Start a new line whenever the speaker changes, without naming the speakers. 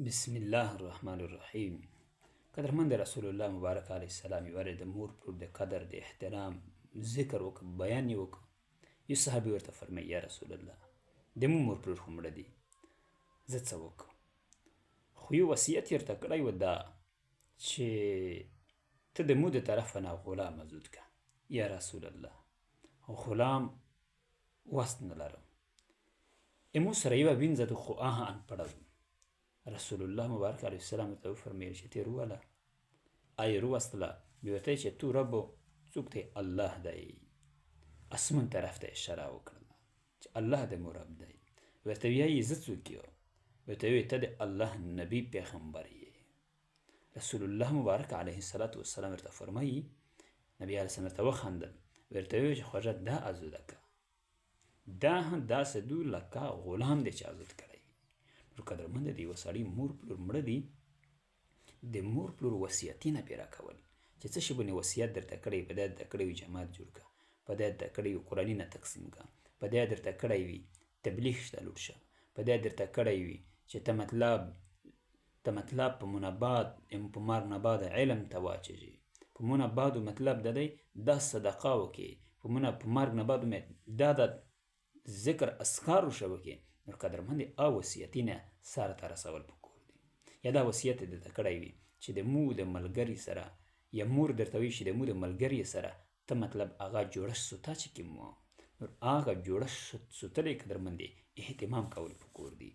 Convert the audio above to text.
بسم الله الرحمن الرحیم. قدرمند رسول الله مبارک علیه السلام یې ورې د مور پلور د قدر د احترام ذکر وکړ، بیان یې وکړ. یو صحابي ورته فرمایي یا رسول الله د مور پلور خو مړه دي، زه څه وکړم؟ خو یو وصیت یې ورته کړی و دا چې ته د مو د طرفه نه غلام ازود که. یا رسول الله غلام وست نه لرم، امو سره یوه وینځه ده خو آها انپړه وم. رسول الله مبارک علیه السلام ورته وفرمیل چې ترې ووله. یې رووستله، بیا ورته یې چې تو رب څوک دی؟ الله دی. اسمان طرف ته اشاره وکړله چې الله د مو رب دی. ورته ویایي زه څوک یم؟ ورته ویې ته د الله نبي پیغمبر یې. رسول الله مبارک علیه السلام ورته فرمایي، نبي علیه السلام ورته وخندل، ورته ویې چې خوږه دا ازوده که، دا هم داسې دو لکه غلام دی چې ازود کړی. نو قدرمنده د یوه سړي مور پلور مړه دي، د مور پلور وصیتونه پرې راکول چې څه شي باندې وصیت درته کړی، په دا درته کړی وي جماعت جوړ کړه، په دا درته کړی وي قرآنونه تقسیم کړه، په دا درته کړی وي تبلیغ ته لوټ شه، په دا درته کړی وي چې ته مطلب په منباد په مار نه بعد علم ته واچوي، په مونه بعدو مطلب د دی دا صدقه وکړي، په مرګ نه بعد دا د ذکر اذکار وشه وکړي. نو قدرمندې وصیتونه سره ته رسول پکار دي. یا دا وصیت یې درته کړی وي چې د مو د ملګري سره، یا مور درته وایي چې د مو د ملګري سره ته مطلب هغه جوړښت سوته چې کوم نو هغه جوړښت سوتلی قدرمندې اهتمام کول پکار دي.